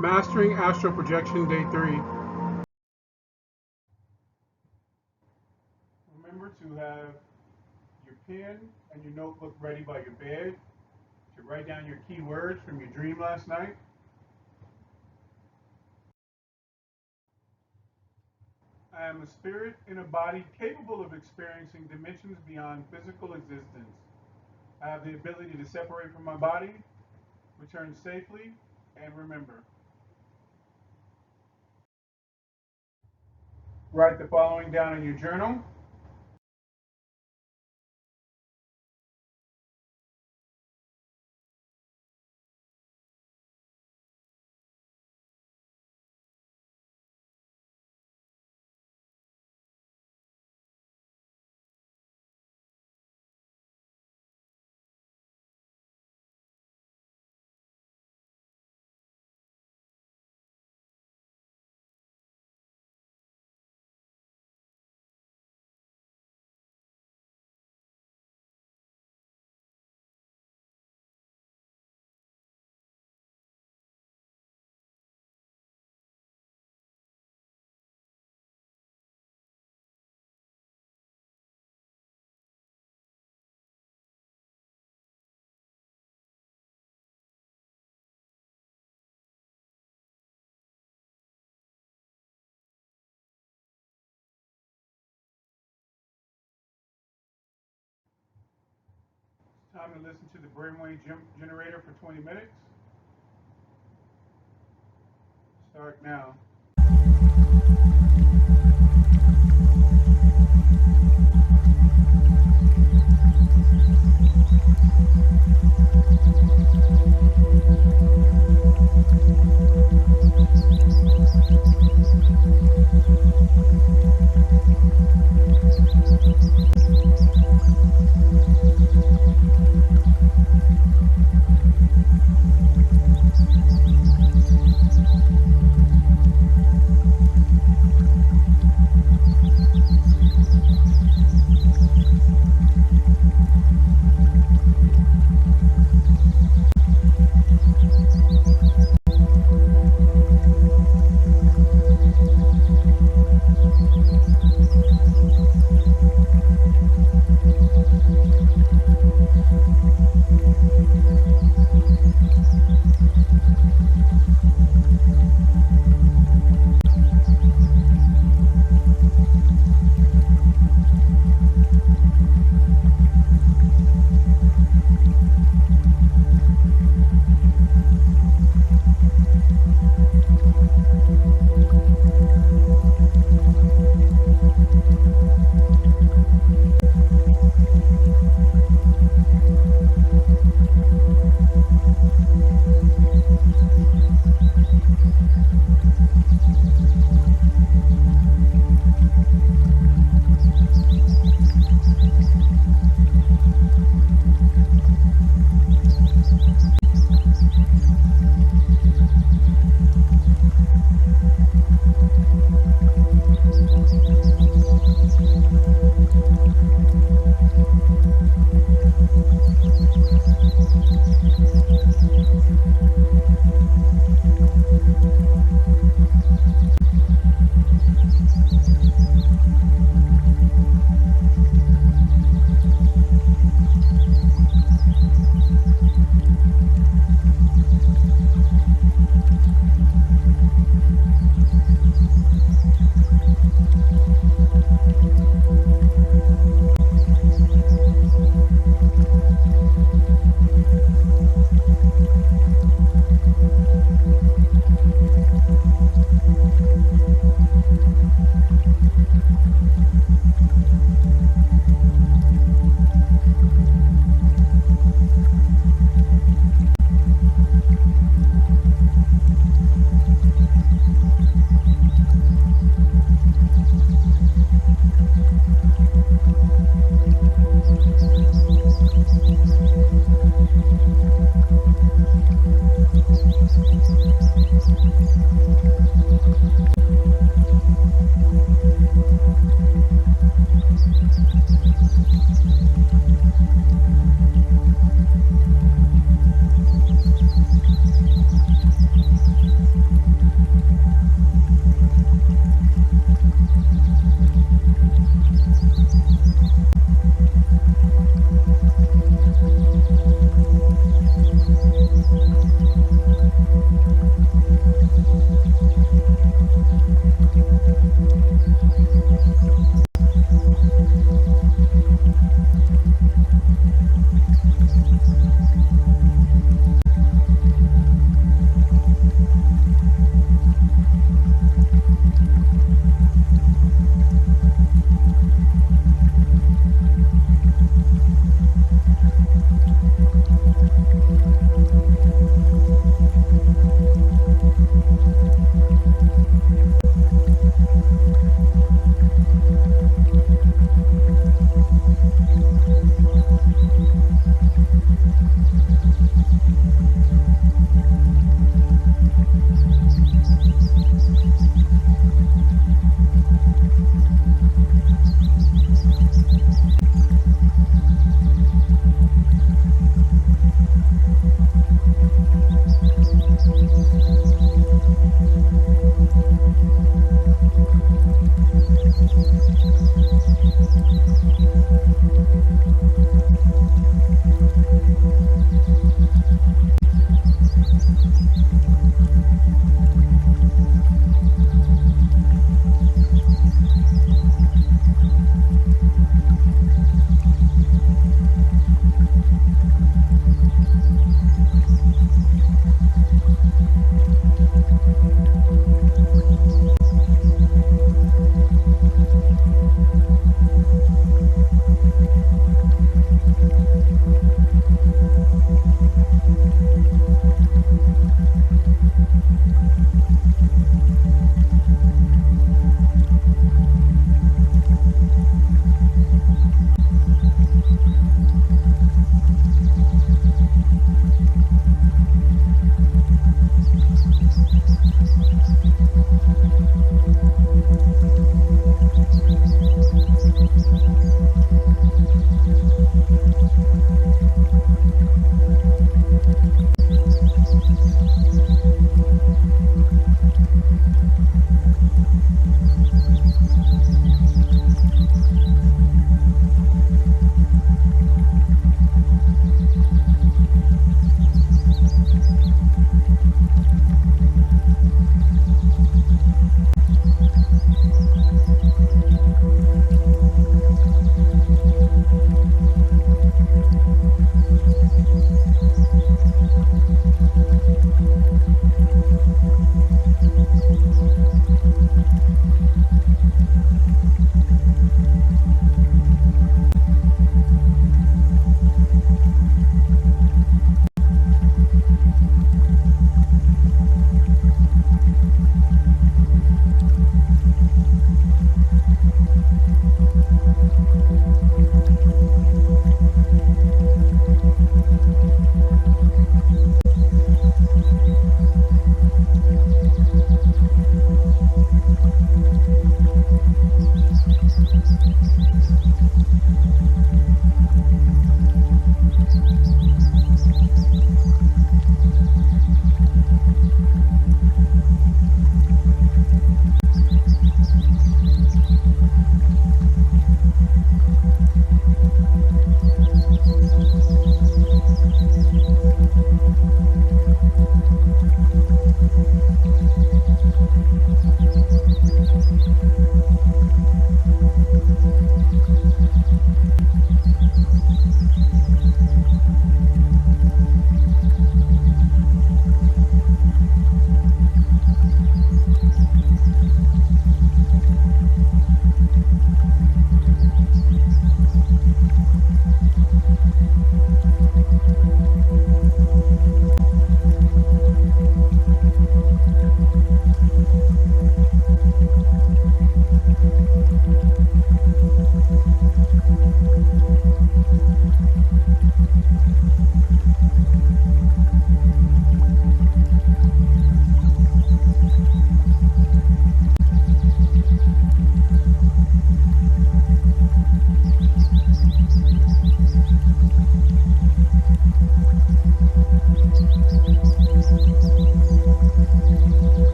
Mastering Astral Projection Day 3. Remember to have your pen and your notebook ready by your bed to write down your key words from your dream last night. I am a spirit in a body capable of experiencing dimensions beyond physical existence. I have the ability to separate from my body, return safely, and remember. Write the following down in your journal. Time to listen to the Brainwave Generator for 20 minutes. Start now.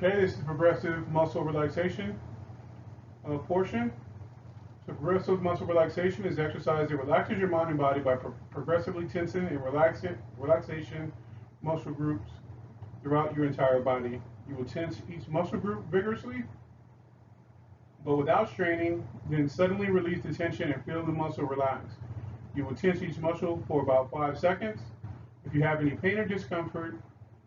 Okay, this is the progressive muscle relaxation portion. So progressive muscle relaxation is exercise that relaxes your mind and body by progressively tensing and relaxation muscle groups throughout your entire body. You will tense each muscle group vigorously, but without straining, then suddenly release the tension and feel the muscle relax. You will tense each muscle for about 5 seconds. If you have any pain or discomfort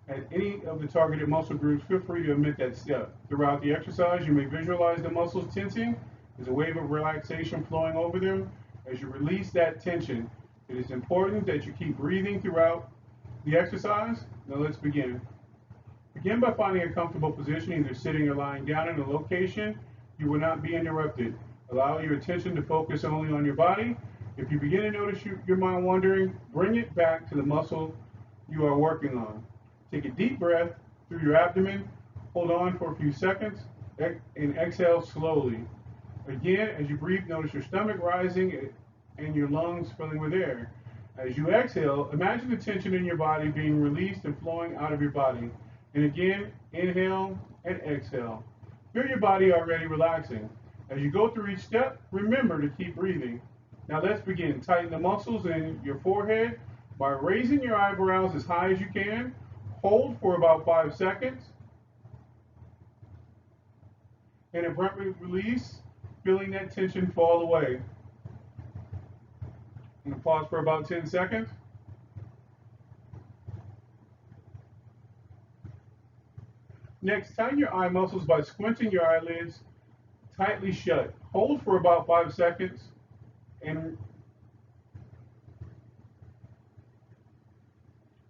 at any of the targeted muscle groups, feel free to omit that step. Throughout the exercise, you may visualize the muscles tensing as a wave of relaxation flowing over them. As you release that tension, it is important that you keep breathing throughout the exercise. Now let's begin. Begin by finding a comfortable position, either sitting or lying down in a location you will not be interrupted. Allow your attention to focus only on your body. If you begin to notice your mind wandering, bring it back to the muscle you are working on. Take a deep breath through your abdomen, hold on for a few seconds, and exhale slowly. Again, as you breathe, notice your stomach rising and your lungs filling with air. As you exhale, imagine the tension in your body being released and flowing out of your body. And again, inhale and exhale. Feel your body already relaxing. As you go through each step, remember to keep breathing. Now let's begin. Tighten the muscles in your forehead by raising your eyebrows as high as you can. Hold for about 5 seconds. And abruptly release, feeling that tension fall away. And pause for about 10 seconds. Next, tighten your eye muscles by squinting your eyelids tightly shut. Hold for about 5 seconds and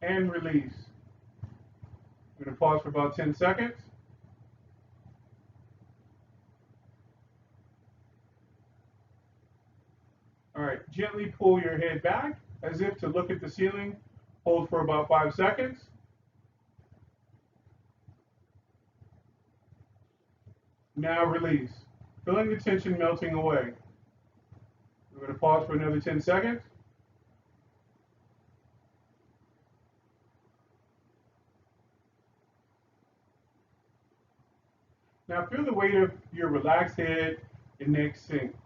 release. I'm going to pause for about 10 seconds. All right, gently pull your head back as if to look at the ceiling. Hold for about 5 seconds. Now release, feeling the tension melting away. We're going to pause for another 10 seconds. Now feel the weight of your relaxed head and neck sink.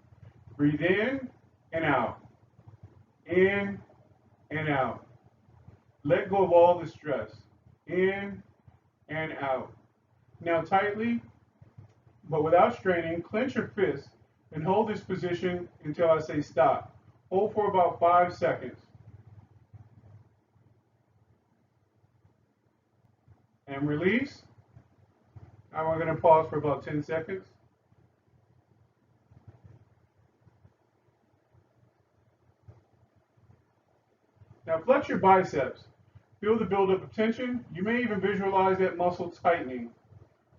Breathe in and out. In and out. Let go of all the stress. In and out. Now tightly, but without straining, clench your fist and hold this position until I say stop. Hold for about 5 seconds. And release. Now we're going to pause for about 10 seconds. Now flex your biceps. Feel the buildup of tension. You may even visualize that muscle tightening.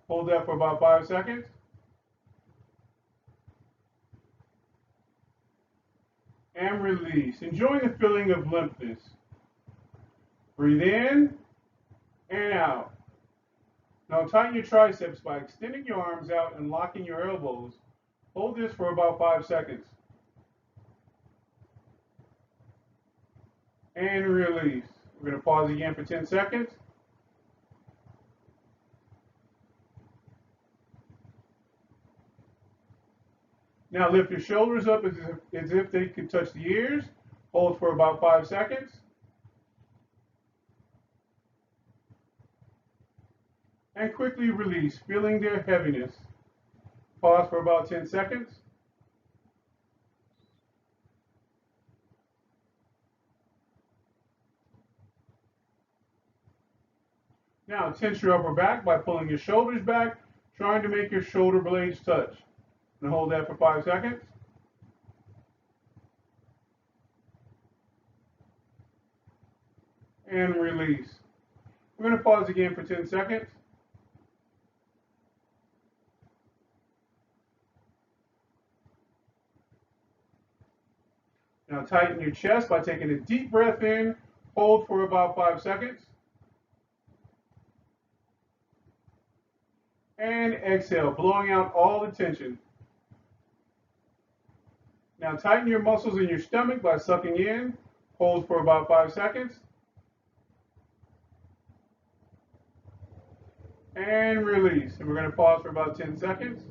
Hold that for about 5 seconds. And release. Enjoying the feeling of limpness. Breathe in and out. Now tighten your triceps by extending your arms out and locking your elbows. Hold this for about 5 seconds. And release. We're going to pause again for 10 seconds. Now lift your shoulders up as if they could touch the ears. Hold for about 5 seconds. And quickly release, feeling their heaviness. Pause for about 10 seconds. Now tense your upper back by pulling your shoulders back, trying to make your shoulder blades touch. And hold that for 5 seconds. And release. We're going to pause again for 10 seconds. Now tighten your chest by taking a deep breath in, hold for about 5 seconds. And exhale, blowing out all the tension. Now tighten your muscles in your stomach by sucking in, hold for about 5 seconds. And release. And we're going to pause for about 10 seconds.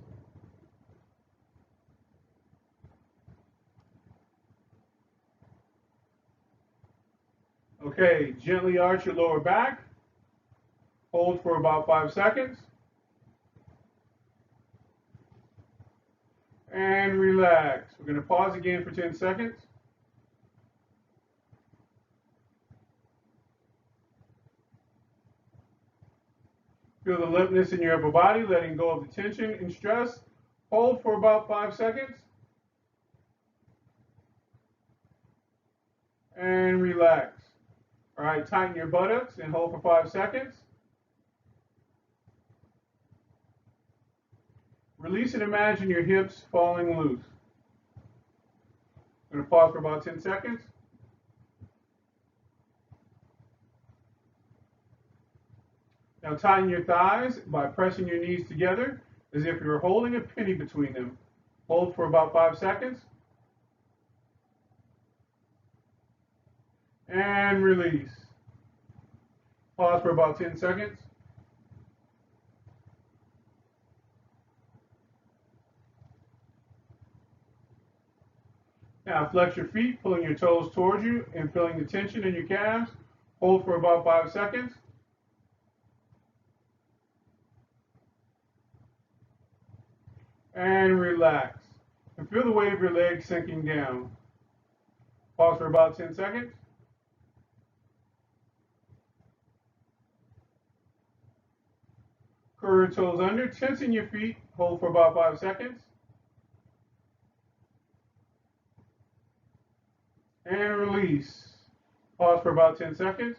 Okay, gently arch your lower back. Hold for about 5 seconds. And relax. We're going to pause again for 10 seconds. Feel the limpness in your upper body, letting go of the tension and stress. Hold for about 5 seconds. And relax. All right, tighten your buttocks and hold for 5 seconds. Release and imagine your hips falling loose. I'm going to pause for about 10 seconds. Now tighten your thighs by pressing your knees together as if you were holding a penny between them. Hold for about 5 seconds. And release. Pause for about 10 seconds. Now flex your feet, pulling your toes towards you and feeling the tension in your calves. Hold for about 5 seconds. And relax. And feel the weight of your legs sinking down. Pause for about 10 seconds. Curl your toes under, tensing your feet. Hold for about 5 seconds. And release. Pause for about 10 seconds.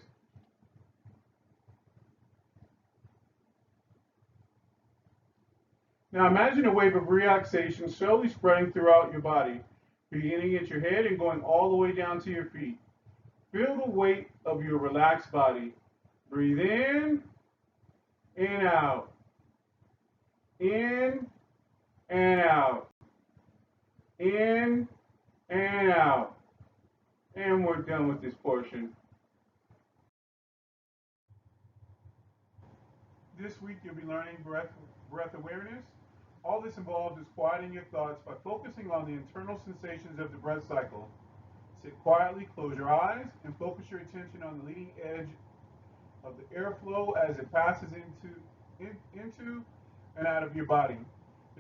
Now imagine a wave of relaxation slowly spreading throughout your body, beginning at your head and going all the way down to your feet. Feel the weight of your relaxed body. Breathe in and out. In and out. In and out. And we're done with this portion. This week you'll be learning breath awareness. All this involves is quieting your thoughts by focusing on the internal sensations of the breath cycle. Sit quietly, close your eyes, and focus your attention on the leading edge of the airflow as it passes into and out of your body.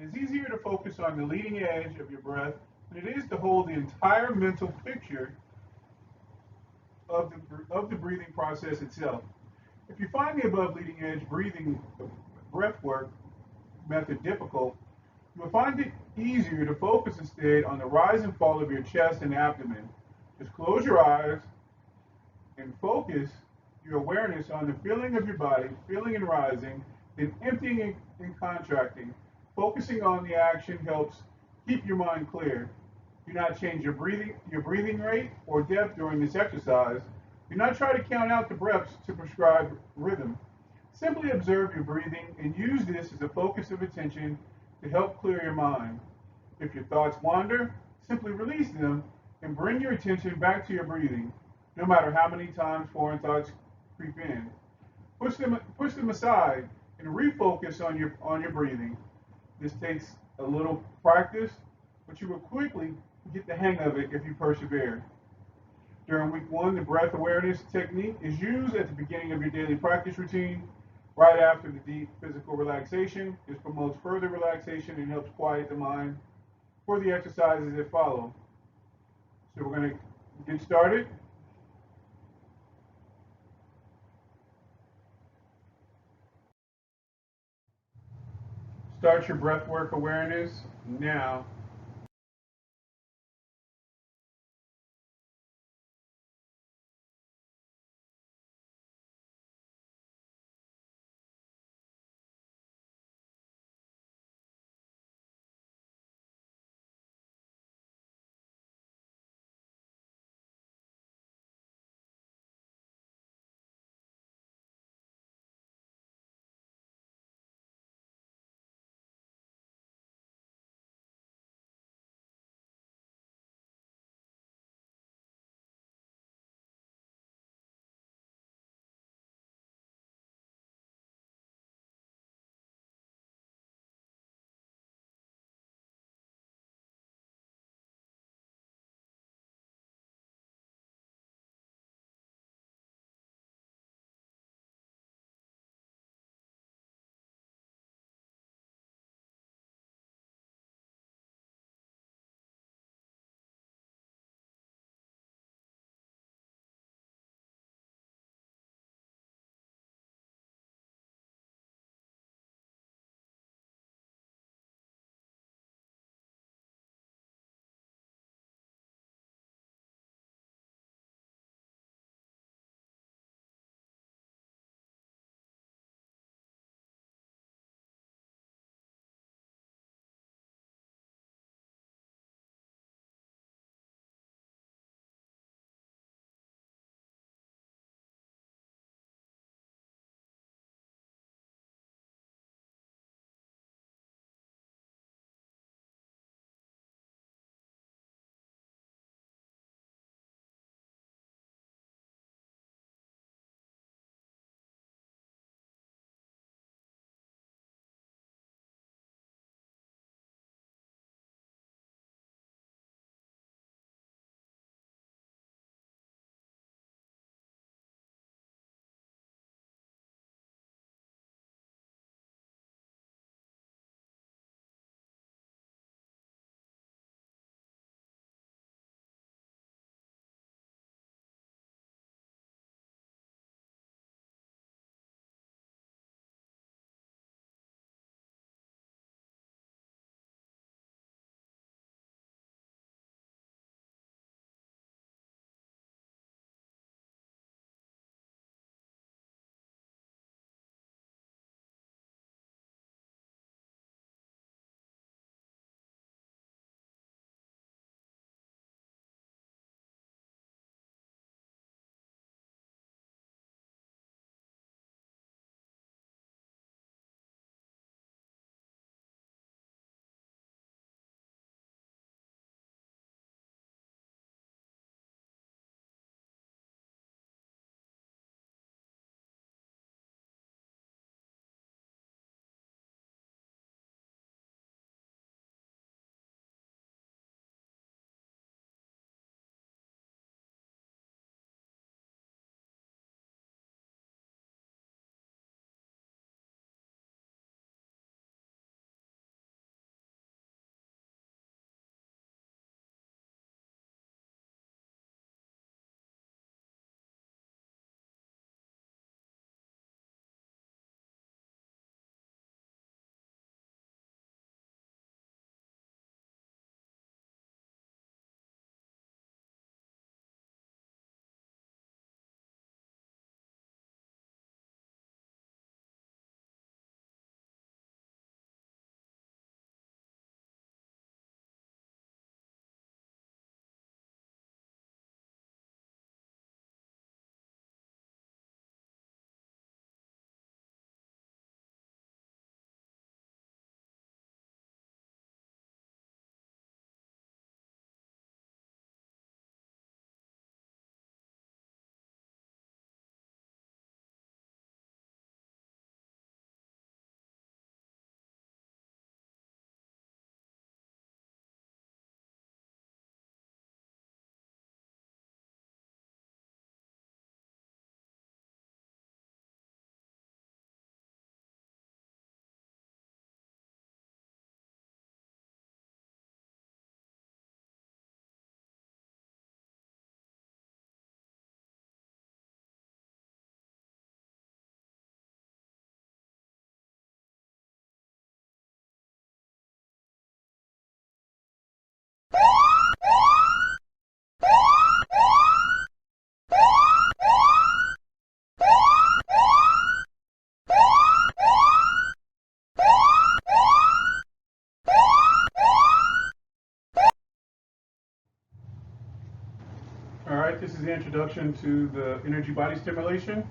It is easier to focus on the leading edge of your breath than it is to hold the entire mental picture of the breathing process itself. If you find the above leading edge breathing breath work method difficult, you will find it easier to focus instead on the rise and fall of your chest and abdomen. Just close your eyes and focus your awareness on the feeling of your body, feeling and rising, then emptying and contracting. Focusing on the action helps keep your mind clear. Do not change your breathing rate or depth during this exercise. Do not try to count out the breaths to prescribe rhythm. Simply observe your breathing and use this as a focus of attention to help clear your mind. If your thoughts wander, simply release them and bring your attention back to your breathing, no matter how many times foreign thoughts creep in. Push them aside and refocus on your breathing. This takes a little practice, but you will quickly get the hang of it if you persevere. During week 1, the breath awareness technique is used at the beginning of your daily practice routine, right after the deep physical relaxation. This promotes further relaxation and helps quiet the mind for the exercises that follow. So we're going to get started. Start your breathwork awareness now. right, this is the introduction to the energy body stimulation,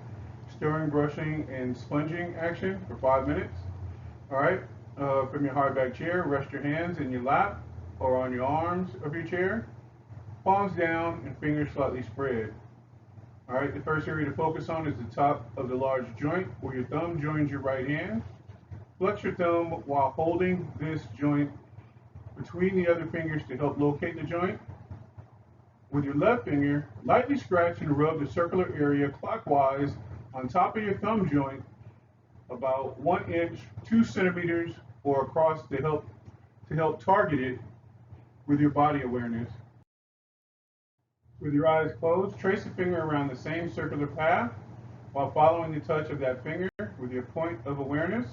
stirring, brushing, and sponging action for 5 minutes. All right, from your hardback chair, rest your hands in your lap or on your arms of your chair, palms down and fingers slightly spread. All right, the first area to focus on is the top of the large joint where your thumb joins your right hand. Flex your thumb while holding this joint between the other fingers to help locate the joint. With your left finger, lightly scratch and rub the circular area clockwise on top of your thumb joint about 1 inch, 2 centimeters, or across to help target it with your body awareness. With your eyes closed, trace a finger around the same circular path while following the touch of that finger with your point of awareness.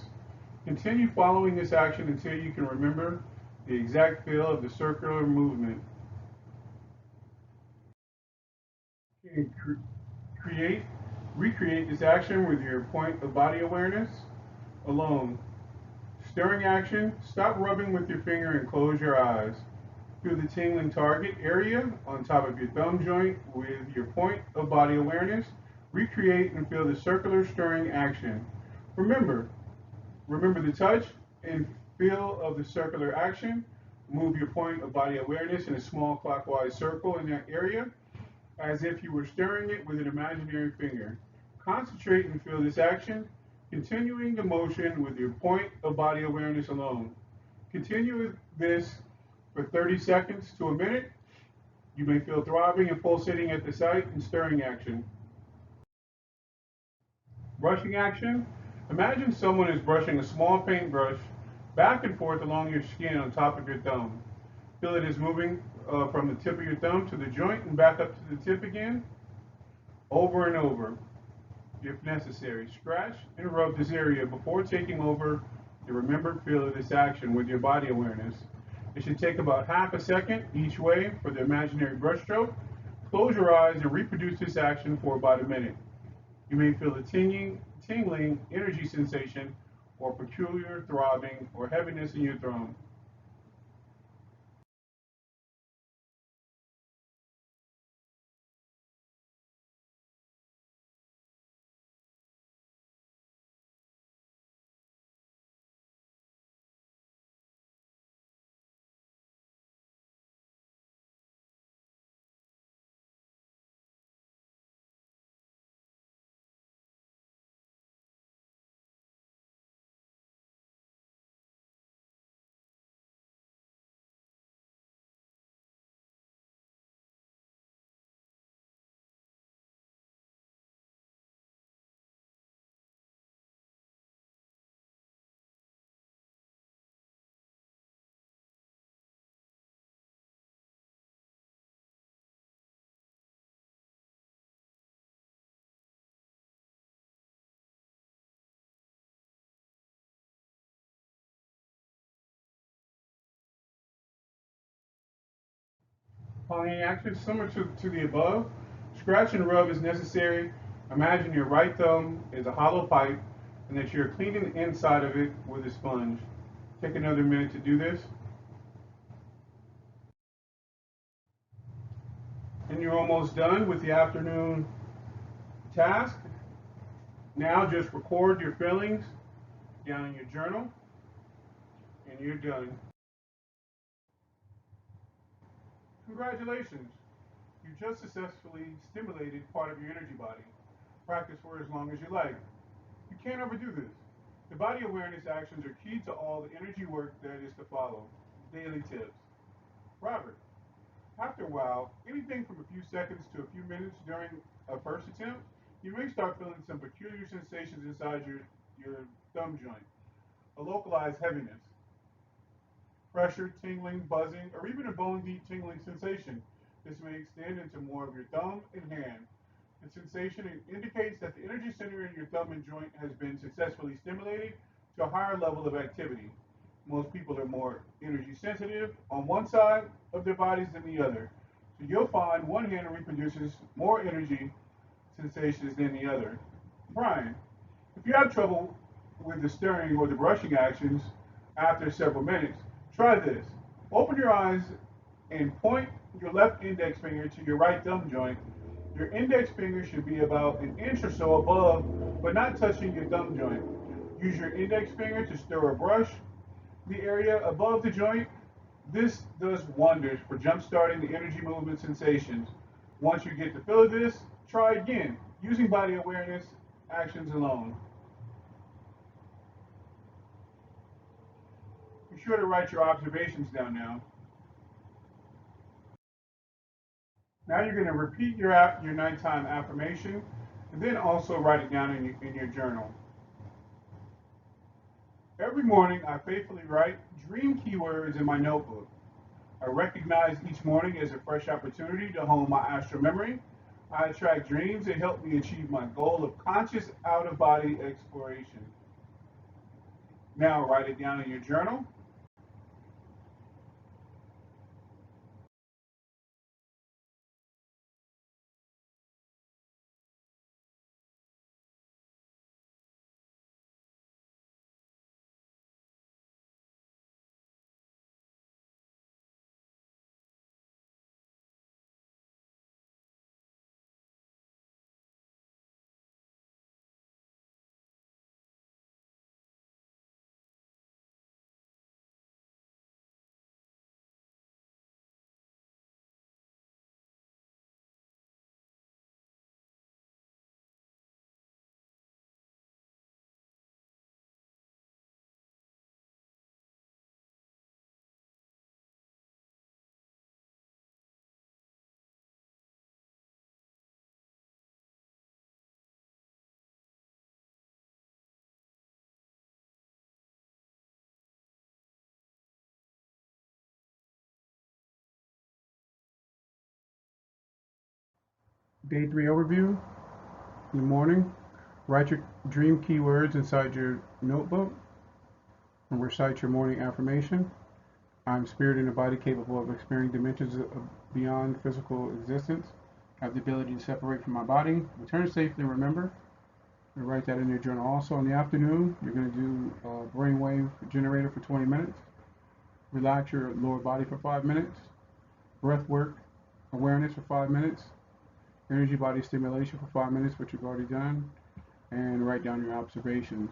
Continue following this action until you can remember the exact feel of the circular movement. Recreate this action with your point of body awareness alone. Stirring action, stop rubbing with your finger and close your eyes. Feel the tingling target area on top of your thumb joint with your point of body awareness. Recreate and feel the circular stirring action. Remember the touch and feel of the circular action. Move your point of body awareness in a small clockwise circle in that area, as if you were stirring it with an imaginary finger. Concentrate and feel this action, continuing the motion with your point of body awareness alone. Continue this for 30 seconds to a minute. You may feel throbbing and pulsating at the site and stirring action. Brushing action. Imagine someone is brushing a small paintbrush back and forth along your skin on top of your thumb. Feel it is moving from the tip of your thumb to the joint and back up to the tip again, over and over. If necessary, scratch and rub this area before taking over the remembered feel of this action with your body awareness. It should take about half a second each way for the imaginary brush stroke. Close your eyes and reproduce this action for about a minute. You may feel a tingling energy sensation or peculiar throbbing or heaviness in your thumb. Following actions similar to the above, scratch and rub is necessary. Imagine your right thumb is a hollow pipe and that you're cleaning the inside of it with a sponge. Take another minute to do this. And you're almost done with the afternoon task. Now just record your feelings down in your journal and you're done. Congratulations! You just successfully stimulated part of your energy body. Practice for as long as you like. You can't overdo this. The body awareness actions are key to all the energy work that is to follow. Daily tips. Robert, after a while, anything from a few seconds to a few minutes during a first attempt, you may start feeling some peculiar sensations inside your thumb joint. A localized heaviness, pressure, tingling, buzzing, or even a bone-deep tingling sensation. This may extend into more of your thumb and hand. The sensation indicates that the energy center in your thumb and joint has been successfully stimulated to a higher level of activity. Most people are more energy sensitive on one side of their bodies than the other. So you'll find one hand reproduces more energy sensations than the other. Brian, if you have trouble with the stirring or the brushing actions after several minutes, try this. Open your eyes and point your left index finger to your right thumb joint. Your index finger should be about an inch or so above, but not touching your thumb joint. Use your index finger to stir or brush the area above the joint. This does wonders for jump-starting the energy movement sensations. Once you get the feel of this, try again, using body awareness actions alone. Be sure to write your observations down now. Now you're going to repeat your nighttime affirmation and then also write it down in your journal. Every morning, I faithfully write dream keywords in my notebook. I recognize each morning as a fresh opportunity to hone my astral memory. I attract dreams that help me achieve my goal of conscious out-of-body exploration. Now write it down in your journal. Day 3 overview. In the morning, write your dream keywords inside your notebook and recite your morning affirmation. I'm spirit in a body capable of experiencing dimensions beyond physical existence. I have the ability to separate from my body. Return safely, remember. You write that in your journal. Also, in the afternoon, you're going to do a Brainwave Generator for 20 minutes. Relax your lower body for 5 minutes. Breath work, awareness for 5 minutes. Energy body stimulation for 5 minutes, which you've already done. And write down your observations.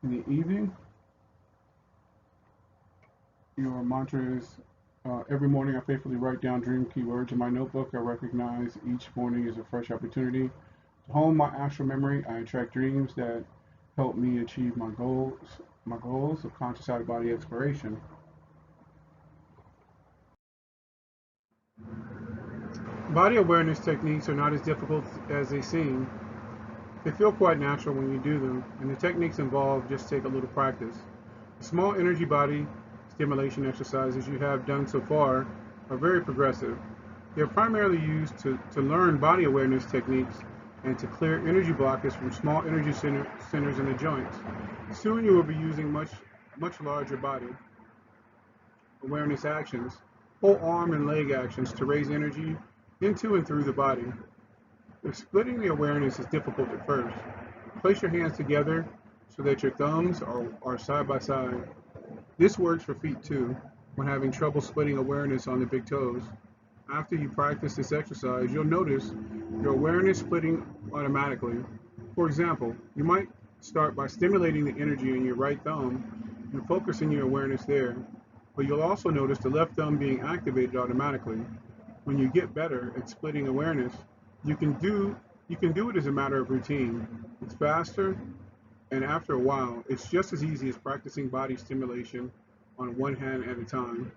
In the evening, your mantra is, every morning I faithfully write down dream keywords in my notebook. I recognize each morning is a fresh opportunity to hone my astral memory. I attract dreams that help me achieve my goals of conscious out-of-body exploration. Body awareness techniques are not as difficult as they seem. They feel quite natural when you do them, and the techniques involved just take a little practice. The small energy body stimulation exercises you have done so far are very progressive. They are primarily used to learn body awareness techniques and to clear energy blockers from small energy centers in the joints. Soon you will be using much larger body awareness actions, whole arm and leg actions to raise energy into and through the body. If splitting the awareness is difficult at first, place your hands together so that your thumbs are side by side. This works for feet too, when having trouble splitting awareness on the big toes. After you practice this exercise, you'll notice your awareness splitting automatically. For example, you might start by stimulating the energy in your right thumb and focusing your awareness there, but you'll also notice the left thumb being activated automatically. When you get better at splitting awareness, you can do it as a matter of routine. It's faster, and after a while, it's just as easy as practicing body stimulation on one hand at a time.